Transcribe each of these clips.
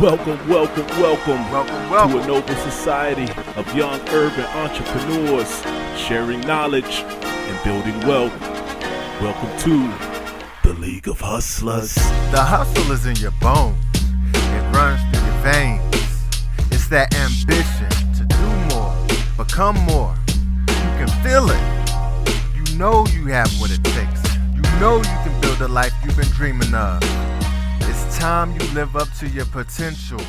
Welcome to a noble society of young urban entrepreneurs sharing knowledge and building wealth. Welcome to the League of Hustlers. The hustle is in your bones. It runs through your veins. It's that ambition to do more, become more. You can feel it. You know you have what it takes. You know you can build a life you've been dreaming of. It's time you live up to your potential.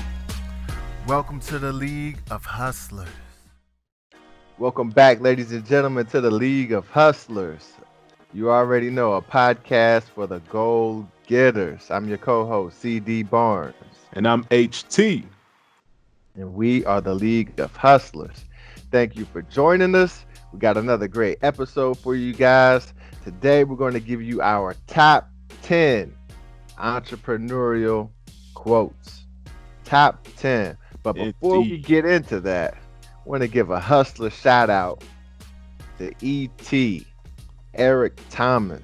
Welcome to the League of Hustlers. Welcome back, ladies and gentlemen, to the League of Hustlers. You already know, a podcast for the goal getters. I'm your co-host, CD Barnes. And I'm HT. And we are the League of Hustlers. Thank you for joining us. We got another great episode for you guys. Today, we're going to give you our top 10 entrepreneurial quotes. Top 10. But before we get into that, I want to give a hustler shout out to E.T., Eric Thomas.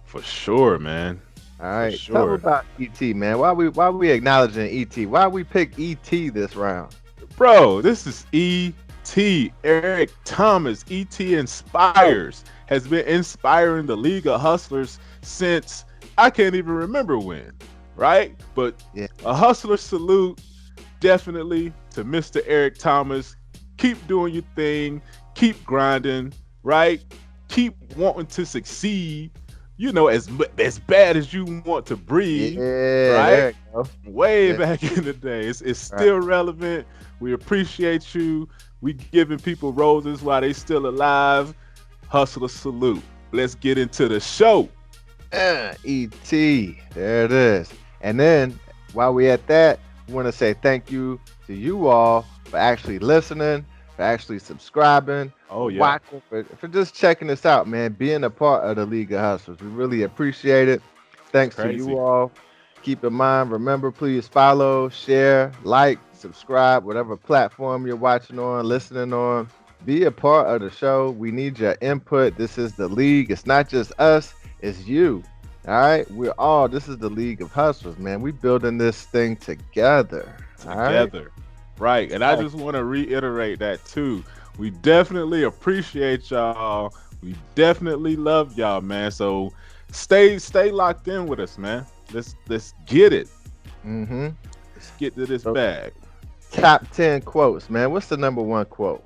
For sure, man. All right. Tell me about E.T., man. Why we acknowledging E.T.? Why we pick E.T. this round? Bro, this is E.T., Eric Thomas. E.T. inspires, has been inspiring the League of Hustlers since I can't even remember when, right? But yeah. A hustler salute definitely to Mr. Eric Thomas. Keep doing your thing. Keep grinding, right? Keep wanting to succeed, you know, as bad as you want to breathe, right? Way back in the day. It's still relevant. We appreciate you. We giving people roses while they still alive. Hustler salute. Let's get into the show. E.T. There it is. And then while we at that, we want to say thank you to you all for actually listening, for actually subscribing, watching, for just checking us out, man. Being a part of the League of Hustlers. We really appreciate it. Thanks to you all. Keep in mind, remember, please follow, share, like, subscribe, whatever platform you're watching on, listening on. Be a part of the show. We need your input. This is the League. It's not just us. It's you. All right. This is the League of Hustlers, man. We building this thing together. Right. And I just want to reiterate that too. We definitely appreciate y'all. We definitely love y'all, man. So stay locked in with us, man. Let's get it. Mm-hmm. Let's get to this bag. Top 10 quotes, man. What's the number one quote?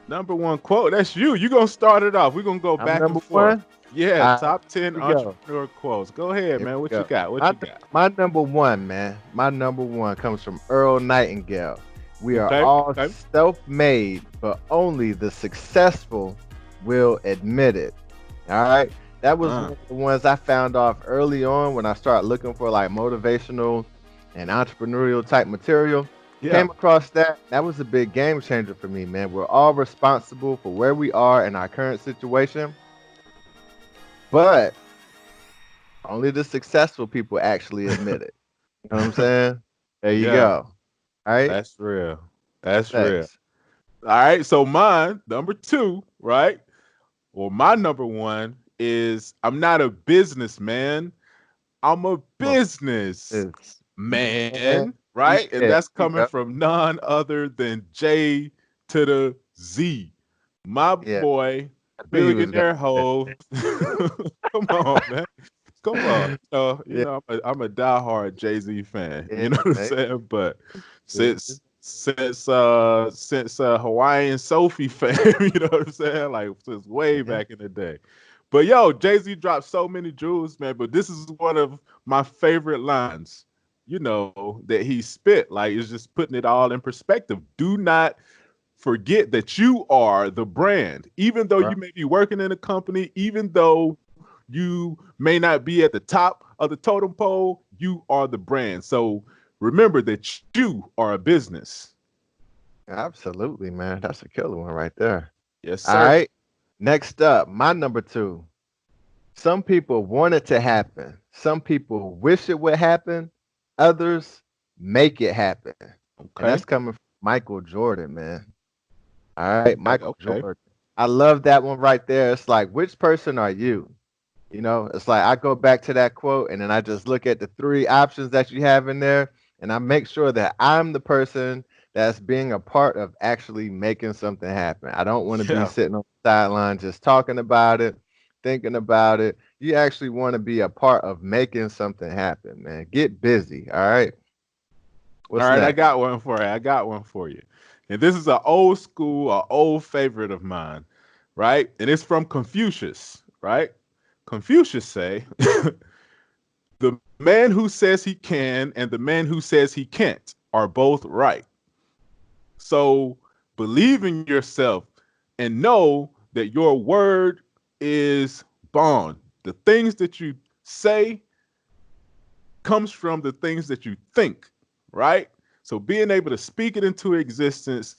Number one quote. That's you. You're going to start it off. We're going to go back and forth. One? Yeah, top 10 entrepreneur quotes. Go ahead, man. What you got? My number one, man. My number one comes from Earl Nightingale. We are all self-made, but only the successful will admit it. All right? That was one of the ones I found off early on when I started looking for like motivational and entrepreneurial type material. Came across that. That was a big game changer for me, man. We're all responsible for where we are in our current situation. But only the successful people actually admit it. You know what I'm saying? There you go. All right. That's real. Real. All right. So mine, number two, right? Well, my number one is I'm not a businessman. I'm a business man, right? And that's coming from none other than J to the Z. My boy. Billionaire Hove. Come on, man. Come on. You know, I'm a diehard Jay-Z fan. You know what I'm saying? But since Hawaiian Sophie fame, you know what I'm saying? Like since way back in the day. But Jay-Z dropped so many jewels, man. But this is one of my favorite lines, you know, that he spit. Like it's just putting it all in perspective. Do not forget that you are the brand, even though you may be working in a company, even though you may not be at the top of the totem pole, you are the brand. So remember that you are a business. Absolutely, man. That's a killer one right there. Yes, sir. All right. Next up, my number two. Some people want it to happen. Some people wish it would happen. Others make it happen. Okay. And that's coming from Michael Jordan, man. All right, Michael Jordan. I love that one right there. It's like, which person are you? You know, it's like I go back to that quote and then I just look at the three options that you have in there. and I make sure that I'm the person that's being a part of actually making something happen. I don't want to be Yeah. sitting on the sideline just talking about it, thinking about it. You actually want to be a part of making something happen, man. Get busy. All right. All What's right, I next? got one for you. I got one for you. And this is an old school, an old favorite of mine, right? And it's from Confucius, right? Confucius say, the man who says he can and the man who says he can't are both right. So believe in yourself and know that your word is bond. The things that you say comes from the things that you think, right? So being able to speak it into existence,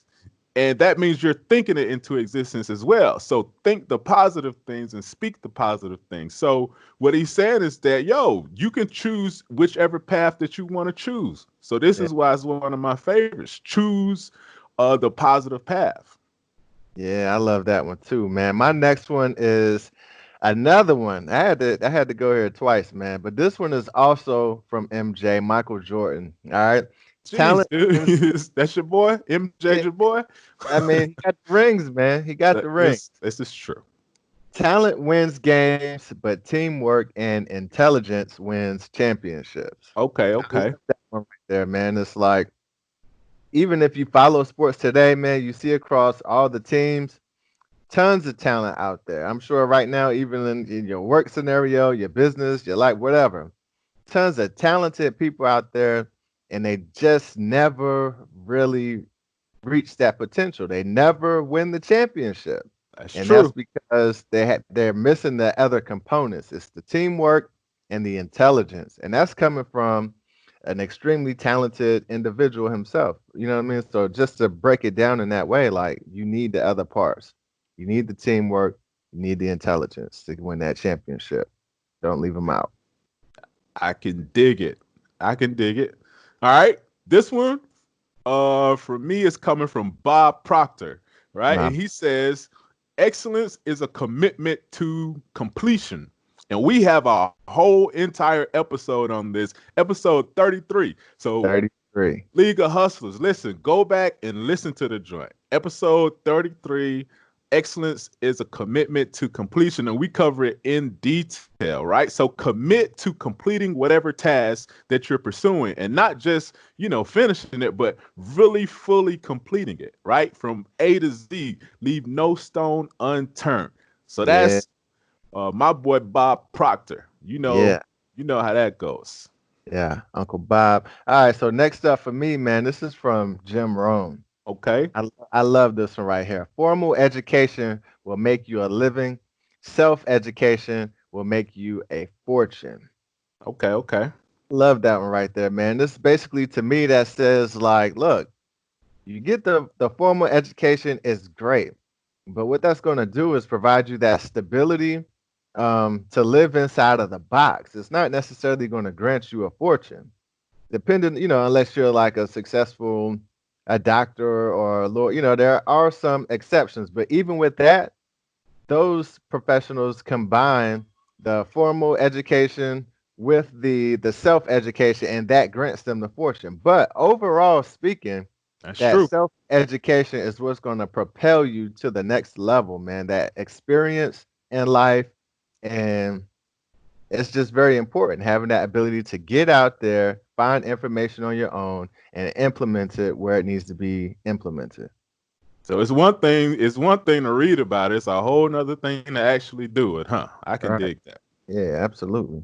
and that means you're thinking it into existence as well. So think the positive things and speak the positive things. So what he's saying is that, yo, you can choose whichever path that you want to choose. So this Yeah, is why it's one of my favorites. Choose the positive path. yeah, I love that one too, man. My next one is another one. I had to go here twice, man. But this one is also from MJ, Michael Jordan. All right. Jeez, Talent wins. dude. That's your boy? MJ's Yeah, your boy? I mean, he got the rings, man. He got the ring. This is true. Talent wins games, but teamwork and intelligence wins championships. Okay, I love okay. that one right there, man. It's like even if you follow sports today, man, you see across all the teams, tons of talent out there. I'm sure right now, even in your work scenario, your business, your life, whatever, tons of talented people out there, and they just never really reach that potential. They never win the championship. That's And that's true. because they're missing the other components. It's the teamwork and the intelligence. And that's coming from an extremely talented individual himself. You know what I mean? So just to break it down in that way, like you need the other parts. You need the teamwork, you need the intelligence to win that championship. Don't leave them out. I can dig it. I can dig it. All right. This one, for me, is coming from Bob Proctor, right? Uh, And he says, excellence is a commitment to completion. And we have a whole entire episode on this, episode 33. So 33. League of Hustlers. Listen, go back and listen to the joint. Episode 33. Excellence is a commitment to completion, and we cover it in detail, right? So commit to completing whatever task that you're pursuing and not just, finishing it, but really fully completing it, right? From A to Z, leave no stone unturned. So Yeah, that's my boy Bob Proctor. yeah. You know how that goes. Yeah, Uncle Bob. All right, so next up for me, man, this is from Jim Rohn. Okay. I love this one right here. Formal education will make you a living. Self-education will make you a fortune. Okay. Okay. Love that one right there, man. This basically to me that says like, look, you get the formal education is great, but what that's going to do is provide you that stability to live inside of the box. It's not necessarily going to grant you a fortune. Depending, unless you're like a successful a doctor or a lawyer, there are some exceptions. But even with that, those professionals combine the formal education with the self education, and that grants them the fortune. But overall speaking, That's that true. self education is what's going to propel you to the next level, man. That experience in life, and it's just very important having that ability to get out there, find information on your own, and implement it where it needs to be implemented. So it's one thing to read about it. It's a whole nother thing to actually do it, huh? I All can right. dig that. Yeah, absolutely.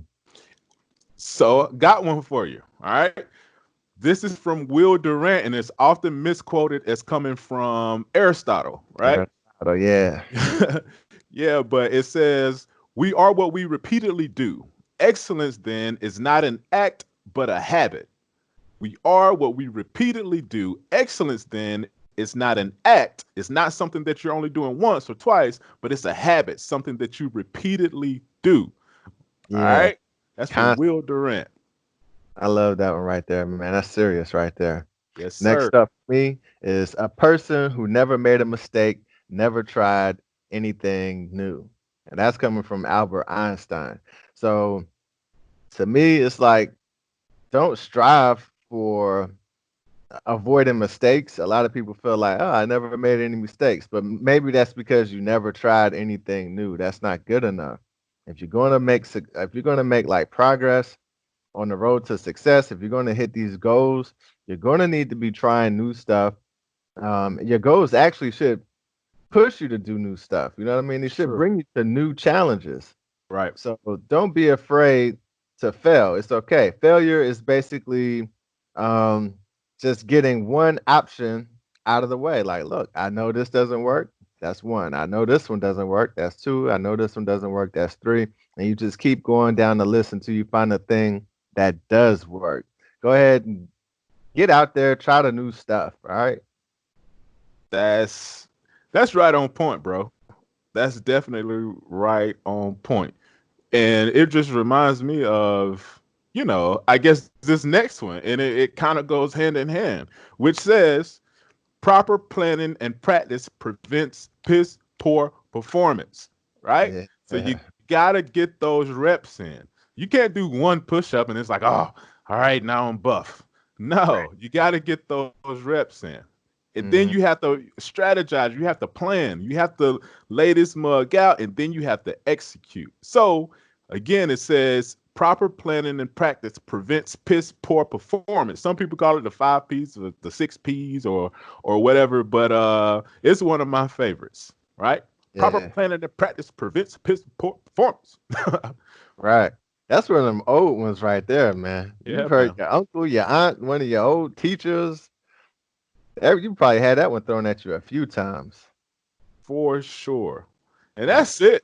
So got one for you. All right. This is from Will Durant, and it's often misquoted as coming from Aristotle, right? Aristotle, yeah. Yeah, but it says, we are what we repeatedly do. Excellence, then, is not an act, but a habit. We are what we repeatedly do. Excellence, then, is not an act. It's not something that you're only doing once or twice, but it's a habit, something that you repeatedly do. All Yeah. right? That's from Con- Will Durant. I love that one right there, man. That's serious right there. Yes, sir. Next up for me is a person who never made a mistake, never tried anything new. And that's coming from Albert Einstein. So to me, it's like don't strive for avoiding mistakes. A lot of people feel like, oh, I never made any mistakes, but maybe that's because you never tried anything new. That's not good enough. If you're going to make like progress on the road to success, if you're going to hit these goals, you're going to need to be trying new stuff. Your goals actually should push you to do new stuff. You know what I mean? It should True. bring you to new challenges. Right. So don't be afraid to fail. It's okay. Failure is basically um, just getting one option out of the way. Like, look, I know this doesn't work. That's one. I know this one doesn't work. That's two. I know this one doesn't work. That's three. And you just keep going down the list until you find a thing that does work. Go ahead and get out there, try the new stuff. All right. That's right on point, bro. That's definitely right on point. And it just reminds me of, I guess this next one, and it kind of goes hand in hand, which says proper planning and practice prevents piss poor performance, right? Yeah. So you gotta get those reps in. You can't do one push-up and it's like, oh, all right, now I'm buff. No, you gotta get those reps in. And then you have to strategize, you have to plan, you have to lay this mug out, and then you have to execute. So again, it says proper planning and practice prevents piss poor performance. Some people call it the 5 P's or the 6 P's or whatever, but it's one of my favorites, right? Yeah. Proper planning and practice prevents piss poor performance. Right. That's one of them old ones right there, man. Yeah, You've heard man. your uncle, your aunt, one of your old teachers. You probably had that one thrown at you a few times. For sure. And that's it.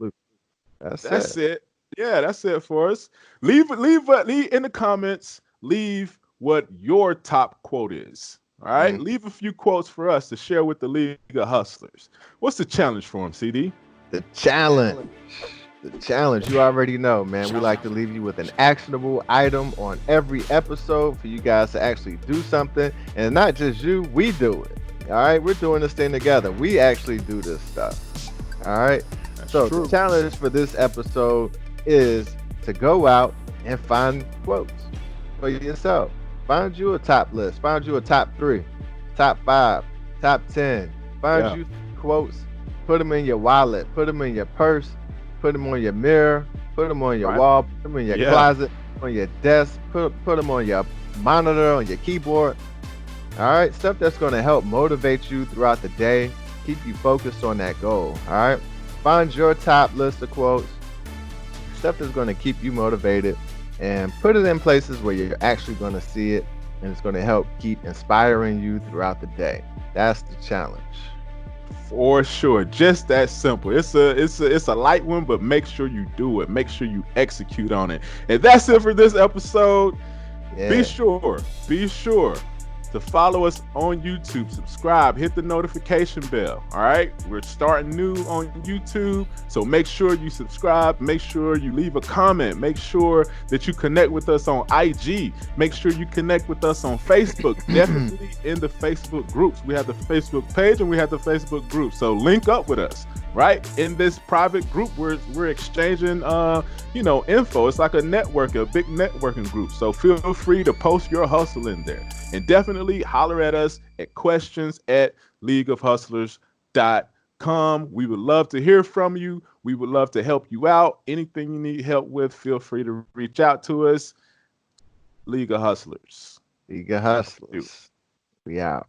That's it. Yeah, that's it for us. Leave in the comments. Leave what your top quote is. All right. Leave a few quotes for us to share with the League of Hustlers. What's the challenge for them, CD? The challenge. The challenge. You already know, man. We like to leave you with an actionable item on every episode for you guys to actually do something. And not just you, we do it. All right. We're doing this thing together. We actually do this stuff. All right. So the challenge for this episode is to go out and find quotes for yourself. Find you a top list. Find you a top 3, top 5, top 10. Find you quotes. Put them in your wallet. Put them in your purse. Put them on your mirror. Put them on your wall. Put them in your closet. On your desk. Put them on your monitor. On your keyboard. All right. Stuff that's going to help motivate you throughout the day. Keep you focused on that goal. All right. Find your top list of quotes. Stuff that's going to keep you motivated, and put it in places where you're actually going to see it, and it's going to help keep inspiring you throughout the day. That's the challenge. For sure. Just that simple. It's a light one, but make sure you do it. Make sure you execute on it. And that's it for this episode. Yeah. Be sure to follow us on YouTube, subscribe, hit the notification bell. All right, we're starting new on YouTube, so make sure you subscribe, make sure you leave a comment, make sure that you connect with us on IG, make sure you connect with us on Facebook. Definitely in the Facebook groups. We have the Facebook page and we have the Facebook group, so link up with us. Right in this private group, we're exchanging info. It's like a network, a big networking group. So feel free to post your hustle in there, and definitely holler at us at questions@leagueofhustlers.com. We would love to hear from you. We would love to help you out. Anything you need help with, feel free to reach out to us. League of Hustlers. League of Hustlers. We out.